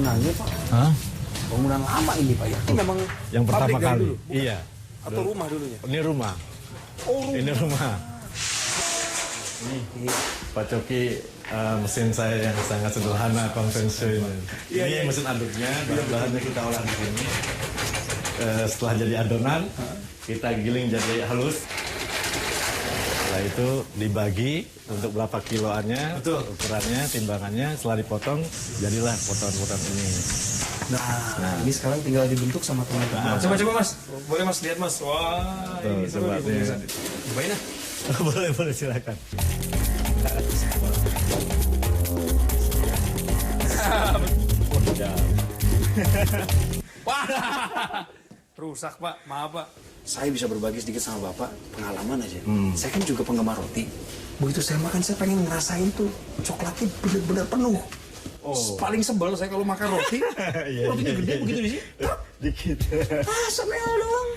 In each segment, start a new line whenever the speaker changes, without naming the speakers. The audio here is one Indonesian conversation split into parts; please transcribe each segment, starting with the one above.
bangunannya Pak?
Hah?
Bangunan lama ini Pak ya? Ini memang
yang pertama kali
dulu?
Iya.
Atau rumah dulunya?
Ini rumah.
Oh rumah.
Ini rumah. Ini Pak Coki, mesin saya yang sangat sederhana, konvensional. Ini mesin aduknya, bahan-bahannya kita olah di sini. Setelah jadi adonan, kita giling jadi halus. Setelah itu dibagi untuk berapa kiloannya, ukurannya, timbangannya. Setelah dipotong, jadilah potongan-potongan ini.
Nah, ini sekarang tinggal dibentuk sama teman-teman. Coba Mas, boleh Mas lihat Mas. Wah,
tuh,
ini seru nih pemirsa. Cobain lah.
Boleh silakan.
Wah, rusak Pak, maaf Pak. Saya bisa berbagi sedikit sama Bapak pengalaman aja. Saya kan juga penggemar roti. Begitu saya makan, saya pengen ngerasain tuh coklatnya benar-benar penuh. Paling sebel saya kalau makan roti, rotinya gede begitu di sini.
Dikit.
Sampai doang.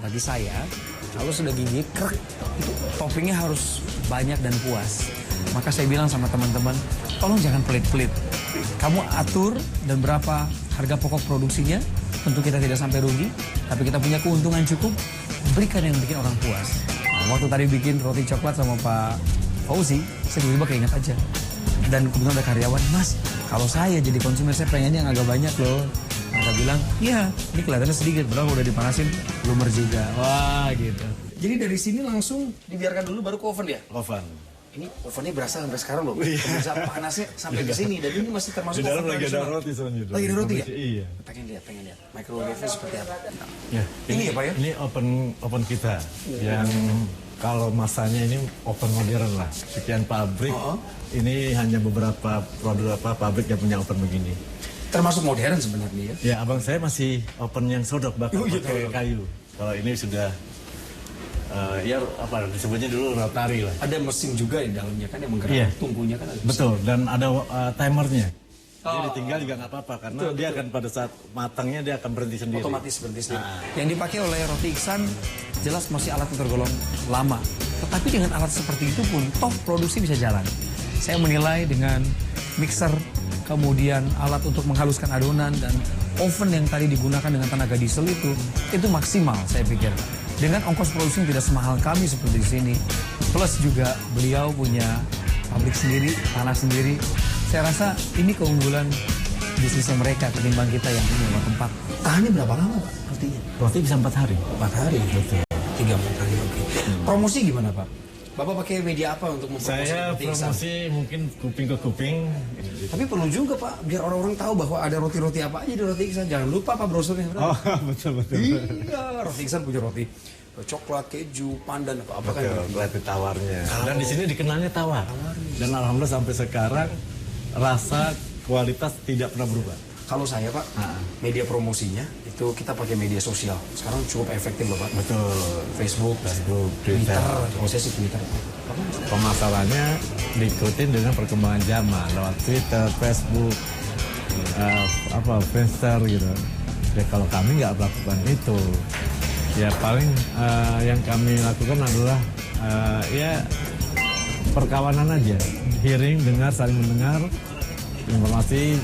Bagi saya, kalau sudah gigi krek, itu toppingnya harus banyak dan puas. Maka saya bilang sama teman-teman, tolong jangan pelit-pelit. Kamu atur dan berapa harga pokok produksinya, tentu kita tidak sampai rugi, tapi kita punya keuntungan cukup, berikan yang bikin orang puas. Nah, waktu tadi bikin roti coklat sama Pak Fauzi, saya tiba-tiba keinget aja. Dan kebetulan ada karyawan, Mas, kalau saya jadi konsumen, saya pengennya yang agak banyak loh. Mereka bilang, iya, ini kelihatannya sedikit, padahal udah dipanasin, lumer juga. Wah, gitu. Jadi dari sini langsung dibiarkan dulu baru ke oven ya?
Oven.
Ini ovennya berasa sampai sekarang loh. Pemirsa panasnya sampai ke sini dan ini masih termasuk
Di dalam
oven
lagi ada
tradisional.
roti selanjutnya.
Lagi ada roti ya?
Iya.
Pengen lihat. Microwave-nya seperti apa?
Ya,
Ini ya Pak ya?
Ini oven kita yang kalau masanya ini oven modern lah. Sekian pabrik. Ini hanya beberapa pabrik yang punya oven begini.
Termasuk modern sebenarnya ya?
Ya, abang saya masih oven yang sodok bakar pakai kayu. Kalau ini sudah ya apa disebutnya dulu rotary lah.
Ada mesin juga di dalamnya kan yang menggerakkan tungkunya kan ada mesin.
Betul, dan ada timernya. Jadi ditinggal juga nggak apa-apa karena dia akan pada saat matangnya dia akan berhenti sendiri.
Otomatis berhenti sendiri. Yang dipakai oleh roti Iksan jelas masih alat yang tergolong lama. Tetapi dengan alat seperti itu pun toh produksi bisa jalan. Saya menilai dengan mixer, kemudian alat untuk menghaluskan adonan dan oven yang tadi digunakan dengan tenaga diesel itu maksimal saya pikir. Dengan ongkos produksi yang tidak semahal kami seperti di sini, plus juga beliau punya pabrik sendiri, tanah sendiri. Saya rasa ini keunggulan bisnisnya mereka ketimbang kita yang punya tempat. Tahannya berapa lama Pak rotinya?
Roti bisa 4 hari.
4 hari? Betul. 3-4 hari, oke. Promosi gimana Pak? Bapak pakai media apa untuk mempromosi?
Saya promosi mungkin kuping ke kuping.
Tapi perlu juga Pak, biar orang-orang tahu bahwa ada roti-roti apa aja di roti Iksan. Jangan lupa Pak brosurnya.
Oh, betul.
Iya, roti Iksan punya roti coklat, keju, pandan, apa kan?
Roti tawarnya. Dan di sini dikenalnya tawar. Dan alhamdulillah sampai sekarang rasa kualitas tidak pernah berubah.
Kalau saya Pak, media promosinya itu kita pakai media sosial. Sekarang cukup efektif loh Pak.
Betul.
Facebook, Twitter. Oh, saya sih Twitter.
Pemasarannya diikutin dengan perkembangan zaman lewat Twitter, Facebook, Friendster gitu. Ya kalau kami nggak melakukan itu, ya paling yang kami lakukan adalah ya perkawanan aja, hearing, dengar, saling mendengar informasi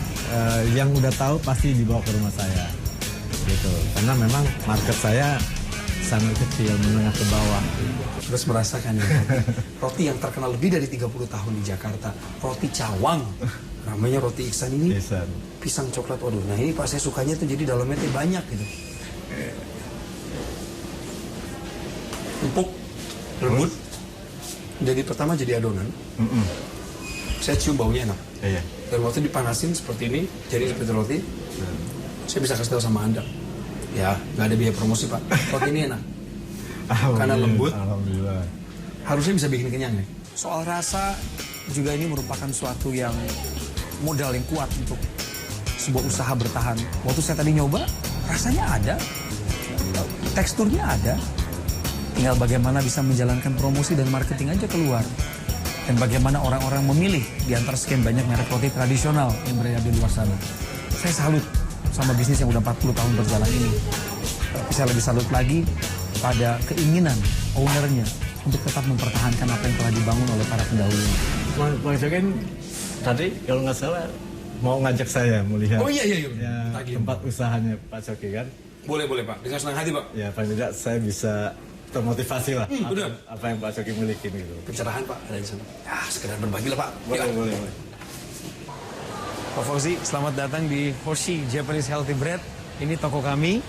yang udah tahu pasti dibawa ke rumah saya, gitu. Karena memang market saya sangat kecil, menengah ke bawah.
Terus merasakan ya, roti yang terkenal lebih dari 30 tahun di Jakarta, roti Cawang. Namanya roti Iksan ini, pisang coklat. Waduh, nah ini Pak saya sukanya tuh jadi dalamnya tuh banyak gitu. Empuk, lembut. Jadi pertama jadi adonan. Saya cium baunya enak.
Iya.
Dan waktu dipanasin seperti ini, jadi seperti roti. Saya bisa kasih tahu sama Anda. Ya, nggak ada biaya promosi Pak. Roti ini enak. Karena lembut.
Alhamdulillah.
Harusnya bisa bikin kenyang ya. Soal rasa juga ini merupakan suatu yang modal yang kuat untuk sebuah usaha bertahan. Waktu saya tadi nyoba, rasanya ada, teksturnya ada. Tinggal bagaimana bisa menjalankan promosi dan marketing aja keluar. Dan bagaimana orang-orang memilih di antara sekian banyak merek roti tradisional yang berada di luar sana. Saya salut sama bisnis yang udah 40 tahun berjalan ini. Tapi saya lebih salut lagi pada keinginan ownernya untuk tetap mempertahankan apa yang telah dibangun oleh para pendahulunya.
Bang Jogen tadi kalau nggak salah mau ngajak saya melihat
Oh iya.
ya,
Tagih.
tempat usahanya Pak Coki kan.
Boleh Pak, dengan senang hati Pak.
Ya paling tidak saya bisa termotivasi lah
benar.
apa yang Pak Coki miliki gitu.
Pencerahan Pak ada di sana. Ya sekedar berbagi lah Pak.
Boleh.
Pak Fauzi, selamat datang di Hoshi Japanese Healthy Bread. Ini toko kami.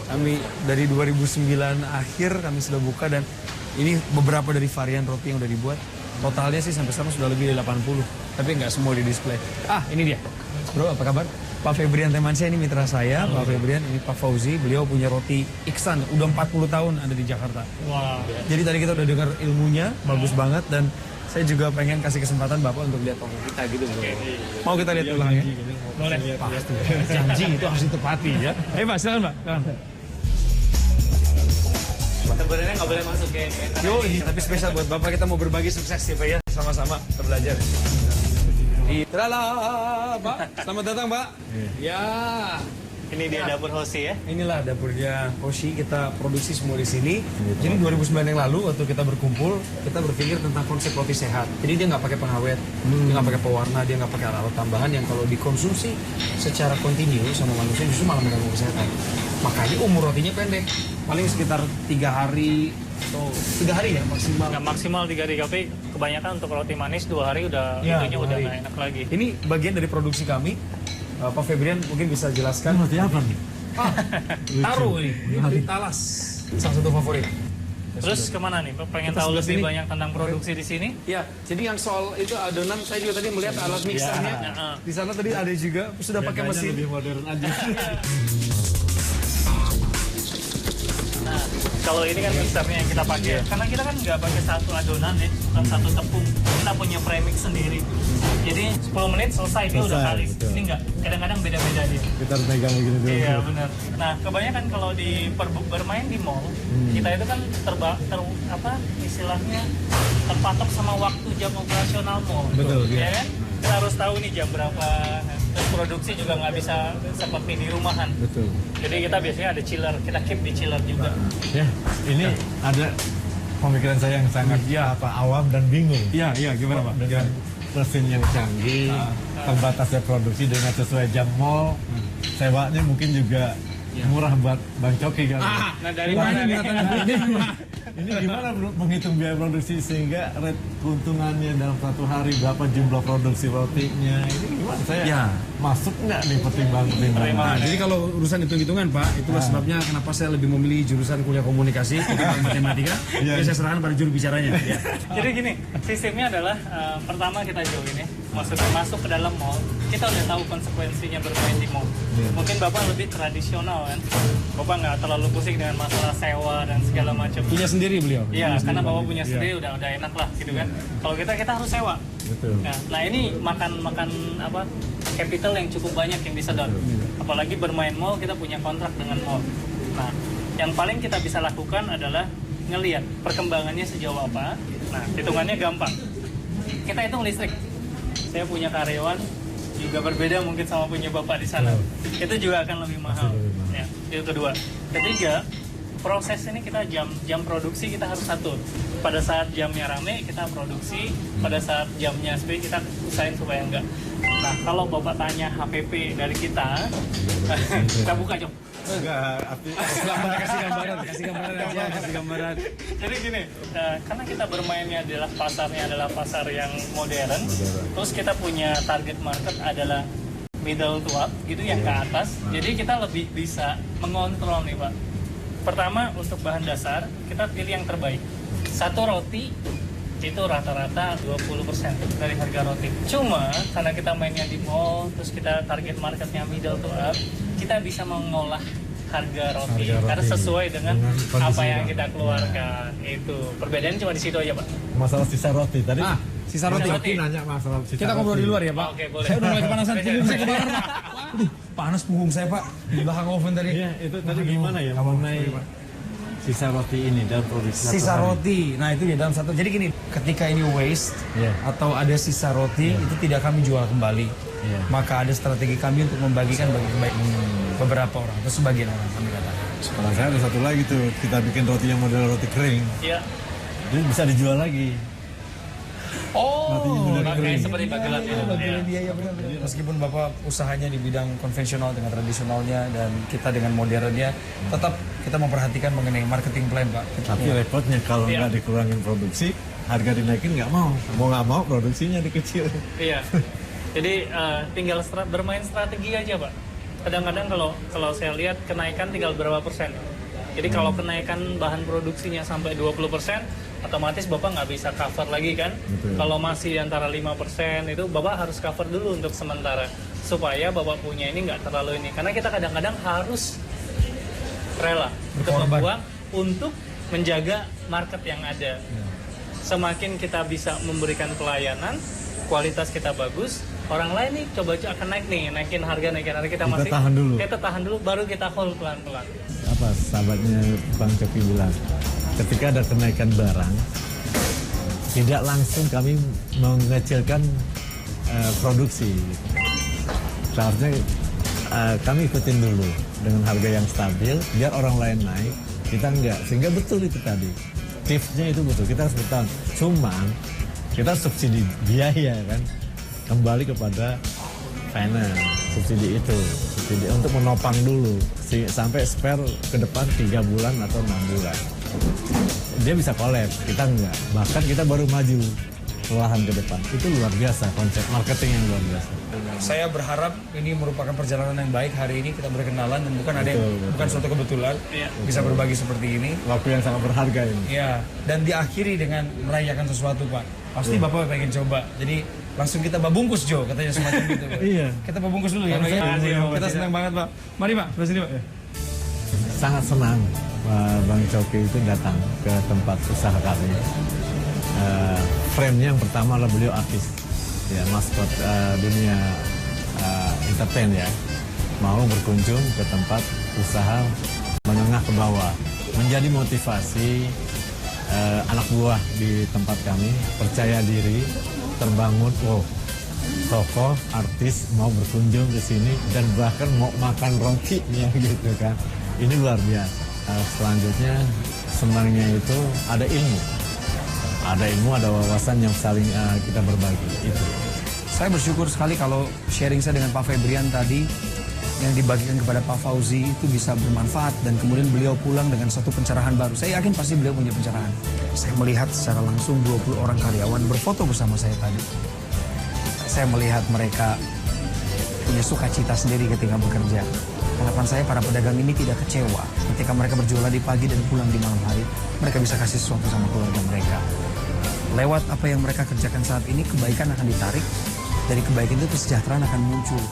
Kami dari 2009 akhir kami sudah buka dan ini beberapa dari varian roti yang udah dibuat. Totalnya sih sampai sekarang sudah lebih dari 80. Tapi nggak semua di display. Ini dia. Bro, apa kabar? Pak Febrian Temansyah ini mitra saya. Pak Febrian, ini Pak Fauzi. Beliau punya roti Iksan. Udah 40 tahun ada di Jakarta.
Wow.
Jadi tadi kita udah dengar ilmunya. Bagus banget. Dan saya juga pengen kasih kesempatan Bapak untuk lihat toko kita gitu. Bro. Mau kita lihat ulang ya?
Boleh.
Pasti. Janji itu harus ditepati ya. Ayo Pak, silakan Pak.
Sebenarnya nggak boleh masuk ya.
Yo, tapi spesial buat Bapak, kita mau berbagi sukses ya Pak ya. Sama-sama kita belajar. Trala, Pak. Selamat datang Pak. Ya.
Ini dia dapur Hoshi ya.
Inilah dapurnya Hoshi, kita produksi semua di sini. Jadi 2009 yang lalu waktu kita berkumpul, kita berpikir tentang konsep roti sehat. Jadi dia nggak pakai pengawet, dia nggak pakai pewarna, dia nggak pakai alat tambahan yang kalau dikonsumsi secara kontinu sama manusia justru malah mengganggu kesehatan. Makanya umur rotinya pendek, paling sekitar 3 hari atau 3 hari ya maksimal.
Nggak maksimal 3 hari, tapi kebanyakan untuk roti manis 2 hari udah
Ya,
itunya
2
udah
hari.
nggak enak lagi.
Ini bagian dari produksi kami. Pak Febrian mungkin bisa jelaskan.
Roti apa nih?
Taro ini talas, salah satu favorit.
Terus kemana nih? Pengen
Kita
tahu
sebelah
lebih
sini.
banyak tentang produksi di sini?
Ya, jadi yang soal itu adonan saya juga tadi melihat alat mixernya.
Ya.
Di sana tadi ada juga sudah pakai
Bedanya
mesin.
lebih modern aja.
Nah, kalau ini kan mixernya yang kita pakai. Karena kita kan nggak pakai satu adonan ya, bukan satu tepung. Kita punya premix sendiri. Jadi 10 menit selesai dia udah
Selesai,
kali.
betul.
Ini nggak, kadang-kadang beda-beda dia.
Kita harus megang begini dulu.
Iya benar. Nah kebanyakan kalau di bermain di mall, kita itu kan istilahnya terpatok sama waktu jam operasional mall.
Betul,
ya
iya.
kan? Kita harus tahu nih jam berapa. Terus produksi juga nggak bisa seperti di rumahan.
Betul.
Jadi kita biasanya ada chiller, kita keep di chiller juga.
Ya, ini ada pemikiran saya yang sangat awam dan bingung.
Iya, gimana Pak?
Dengan mesin yang canggih, terbatasnya produksi dengan sesuai jam mall, sewanya mungkin juga murah buat Bang Coki kan.
Nah dari mana nih?
Ini gimana menghitung biaya produksi sehingga rate keuntungannya dalam satu hari berapa jumlah produksi rotinya? Ini gimana saya
Ya.
masuk nggak nih pertimbangan-pertimbangan?
Nah, jadi kalau urusan hitung-hitungan Pak, itulah sebabnya kenapa saya lebih memilih jurusan kuliah komunikasi ketimbang matematika. Jadi saya serahkan pada juru bicaranya. Ya.
Jadi gini, sistemnya adalah pertama kita join ya, masuk ke dalam mall, kita udah tahu konsekuensinya bermain di mall. Mungkin Bapak lebih tradisional kan, Bapak nggak terlalu pusing dengan masalah sewa dan segala macam.
Punya sendiri beliau.
Iya, karena Bapak punya sendiri udah enak lah gitu kan. Kalau kita harus sewa.
Betul.
Nah ini makan apa capital yang cukup banyak yang disedot. Apalagi bermain mall kita punya kontrak dengan mall. Nah yang paling kita bisa lakukan adalah ngelihat perkembangannya sejauh apa. Nah hitungannya gampang. Kita hitung listrik. Saya punya karyawan juga berbeda mungkin sama punya bapak di sana. Itu juga akan lebih mahal. Ya, itu kedua. Ketiga, proses ini kita jam produksi kita harus atur. Pada saat jamnya rame kita produksi, pada saat jamnya sepi kita usahain supaya enggak. Nah kalau bapak tanya HPP dari kita, kita buka coba.
Enggak, artinya
kasih gambaran aja.
Jadi gini, karena kita bermainnya adalah pasarnya adalah pasar yang modern, terus kita punya target market adalah middle to up, gitu yang ke atas. Jadi kita lebih bisa mengontrol nih Pak. Pertama untuk bahan dasar kita pilih yang terbaik. Satu roti itu rata-rata 20% dari harga roti. Cuma karena kita mainnya di mall, terus kita target marketnya middle to up, kita bisa mengolah harga roti karena sesuai dengan apa yang kita keluarkan. Itu perbedaannya cuma di situ aja Pak.
masalah sisa roti tadi.
Sisa roti.
Coki nanya masalah sisa
Kita ngobrol
roti.
di luar ya Pak.
Oke, boleh.
Saya udah mulai kepanasan, punggung saya kebakar Pak. Aduh, panas punggung saya Pak. Di belakang oven tadi.
Iya, itu tadi gimana ya mengenai sisa roti ini dalam produksi satu
Sisa
hari?
roti, nah itu ya dalam satu. Jadi gini, ketika ini waste
Iya.
atau ada sisa roti itu tidak kami jual kembali.
Iya.
Maka ada strategi kami untuk membagikan bagi beberapa orang atau sebagian orang kami katakan.
Kalau saya ada satu lagi tuh, kita bikin roti yang model roti kering,
Iya.
jadi bisa dijual lagi.
Oh,
Kayak seperti bagelan itu.
iya benar. Meskipun Bapak usahanya di bidang konvensional dengan tradisionalnya dan kita dengan modernnya, tetap kita memperhatikan mengenai marketing plan, Pak.
Tapi repotnya kalau nggak dikurangin produksi, harga dinaikin nggak mau. Mau nggak mau produksinya dikecil.
Iya. Jadi tinggal bermain strategi aja, Pak. Kadang-kadang kalau saya lihat kenaikan tinggal berapa persen. Jadi kalau kenaikan bahan produksinya sampai 20%, otomatis Bapak nggak bisa cover lagi kan.
Betul.
Kalau masih antara 5% itu Bapak harus cover dulu untuk sementara. Supaya Bapak punya ini nggak terlalu ini. Karena kita kadang-kadang harus rela untuk membuang untuk menjaga market yang ada. Semakin kita bisa memberikan pelayanan, kualitas kita bagus, orang lain nih coba akan naikin harga kita masih
tahan dulu.
Kita tahan dulu baru kita hold pelan-pelan.
Apa sahabatnya Bang Coki bilang, ketika ada kenaikan barang, tidak langsung kami mengecilkan produksi. Seharusnya kami ikutin dulu dengan harga yang stabil, biar orang lain naik, kita enggak. Sehingga betul itu tadi, tipsnya itu betul, kita harus bertahan. Cuman kita subsidi biaya kan, kembali kepada finance, subsidi untuk menopang dulu sampai spare ke depan 3 bulan atau 6 bulan. Dia bisa kolaps, kita enggak. Bahkan kita baru maju perlahan ke depan. Itu luar biasa, konsep marketing yang luar biasa.
Saya berharap ini merupakan perjalanan yang baik hari ini kita berkenalan dan bukan suatu kebetulan bisa berbagi seperti ini.
Waktu yang sangat berharga ini.
Iya, dan diakhiri dengan merayakan sesuatu, Pak. Pasti Bapak pengen coba. Jadi langsung kita babungkus, Jo, katanya semacam gitu. Pak.
Iya.
Kita babungkus dulu ya, Pak. Kita senang banget, Pak. Mari, Pak. Sebelah sini, Pak.
Sangat senang Bang Coki itu datang ke tempat usaha kami. Frame-nya yang pertama adalah beliau artis, ya maskot dunia entertain ya, mau berkunjung ke tempat usaha menengah ke bawah, menjadi motivasi anak buah di tempat kami, percaya diri, terbangun, tokoh artis mau berkunjung ke sini dan bahkan mau makan rotinya gitu kan, ini luar biasa. Selanjutnya senangnya itu ada ilmu, ada wawasan yang saling kita berbagi. Itu.
Saya bersyukur sekali kalau sharing saya dengan Pak Febrian tadi yang dibagikan kepada Pak Fauzi itu bisa bermanfaat dan kemudian beliau pulang dengan satu pencerahan baru. Saya yakin pasti beliau punya pencerahan. Saya melihat secara langsung 20 orang karyawan berfoto bersama saya tadi. Saya melihat mereka punya sukacita sendiri ketika bekerja. Harapan saya para pedagang ini tidak kecewa ketika mereka berjualan di pagi dan pulang di malam hari. Mereka bisa kasih sesuatu sama keluarga mereka. Lewat apa yang mereka kerjakan saat ini, kebaikan akan ditarik. Dari kebaikan itu kesejahteraan akan muncul.